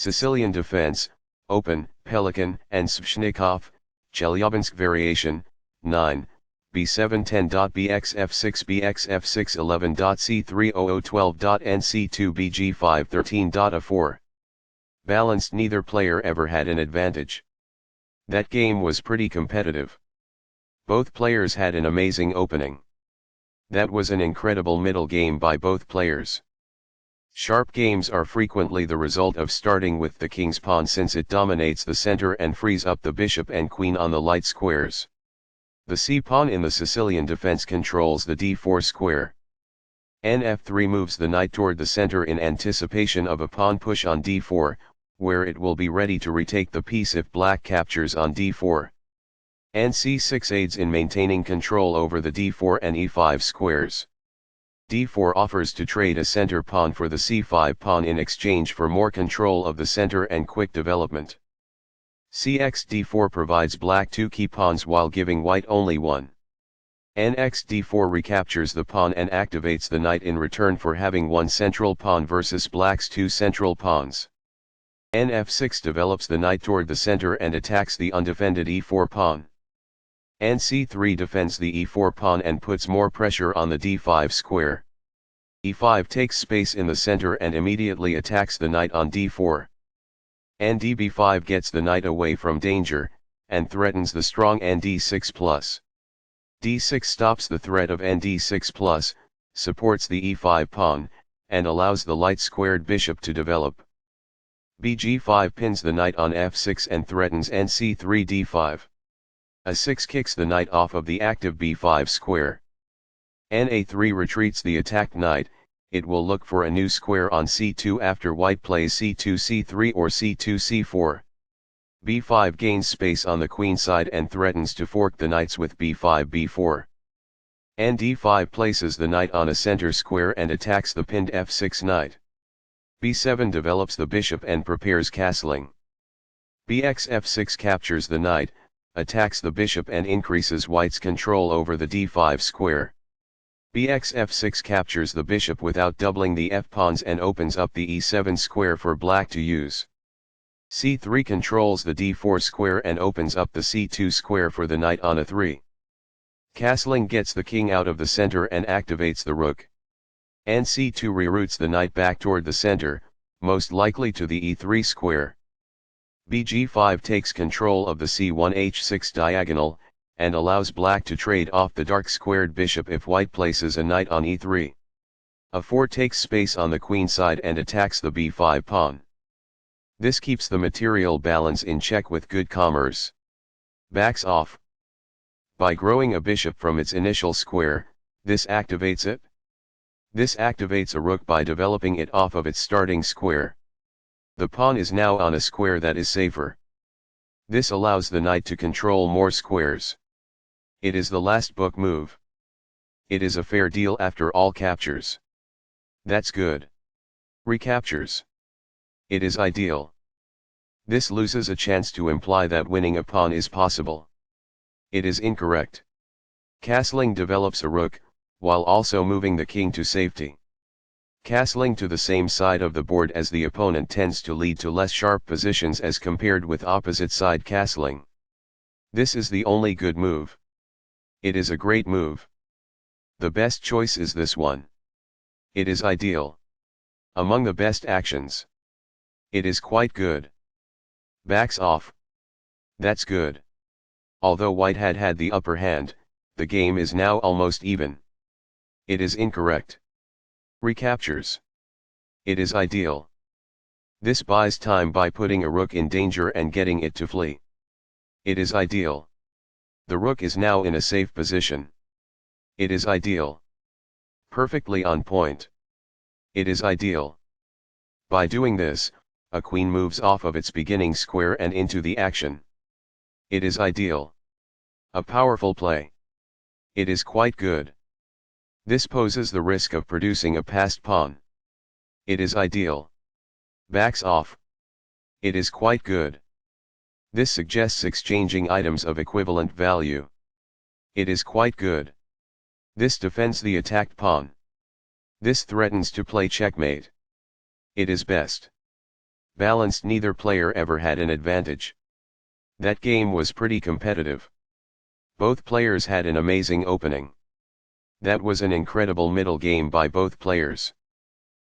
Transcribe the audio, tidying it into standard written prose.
Sicilian defense, open, Pelikn and Sveshnikov, Chelyabinsk variation, 9, b7 10.bx f6 bx f6 11.c3 0012.nc2 bg5 13.a4. Balanced, neither player ever had an advantage. That game was pretty competitive. Both players had an amazing opening. That was an incredible middle game by both players. Sharp games are frequently the result of starting with the king's pawn, since it dominates the center and frees up the bishop and queen on the light squares. The c-pawn in the Sicilian defense controls the d4 square. Nf3 moves the knight toward the center in anticipation of a pawn push on d4, where it will be ready to retake the piece if black captures on d4. Nc6 aids in maintaining control over the d4 and e5 squares. d4 offers to trade a center pawn for the c5 pawn in exchange for more control of the center and quick development. Cx d4 provides black 2 key pawns while giving white only one. Nx d4 recaptures the pawn and activates the knight in return for having one central pawn versus black's 2 central pawns. Nf6 develops the knight toward the center and attacks the undefended e4 pawn. Nc3 defends the e4 pawn and puts more pressure on the d5 square. e5 takes space in the center and immediately attacks the knight on d4. Ndb5 gets the knight away from danger, and threatens the strong nd6+. d6 stops the threat of nd6+, supports the e5 pawn, and allows the light-squared bishop to develop. bg5 pins the knight on f6 and threatens nc3 d5. a6 kicks the knight off of the active b5 square. na3 retreats the attacked knight. It will look for a new square on c2 after white plays c2 c3 or c2 c4. b5 gains space on the queen side and threatens to fork the knights with b5 b4. nd5 places the knight on a center square and attacks the pinned f6 knight. b7 develops the bishop and prepares castling. bx f6 captures the knight, attacks the bishop and increases white's control over the d5 square. bx f6 captures the bishop without doubling the f-pawns and opens up the e7 square for black to use. c3 controls the d4 square and opens up the c2 square for the knight on a3. Castling gets the king out of the center and activates the rook. nc2 reroutes the knight back toward the center, most likely to the e3 square. bg5 takes control of the c1 h6 diagonal, and allows black to trade off the dark squared bishop if white places a knight on e3. a4 takes space on the queen side and attacks the b5 pawn. This keeps the material balance in check with good commerce. Backs off. By growing a bishop from its initial square, this activates it. This activates a rook by developing it off of its starting square. The pawn is now on a square that is safer. This allows the knight to control more squares. It is the last book move. It is a fair deal after all captures. That's good. Recaptures. It is ideal. This loses a chance to imply that winning a pawn is possible. It is incorrect. Castling develops a rook, while also moving the king to safety. Castling to the same side of the board as the opponent tends to lead to less sharp positions as compared with opposite side castling. This is the only good move. It is a great move. The best choice is this one. It is ideal. Among the best actions. It is quite good. Backs off. That's good. Although white had the upper hand, the game is now almost even. It is incorrect. Recaptures. It is ideal. This buys time by putting a rook in danger and getting it to flee. It is ideal. The rook is now in a safe position. It is ideal. Perfectly on point. It is ideal. By doing this, a queen moves off of its beginning square and into the action. It is ideal. A powerful play. It is quite good. This poses the risk of producing a passed pawn. It is ideal. Backs off. It is quite good. This suggests exchanging items of equivalent value. It is quite good. This defends the attacked pawn. This threatens to play checkmate. It is best. Balanced, neither player ever had an advantage. That game was pretty competitive. Both players had an amazing opening. That was an incredible middle game by both players.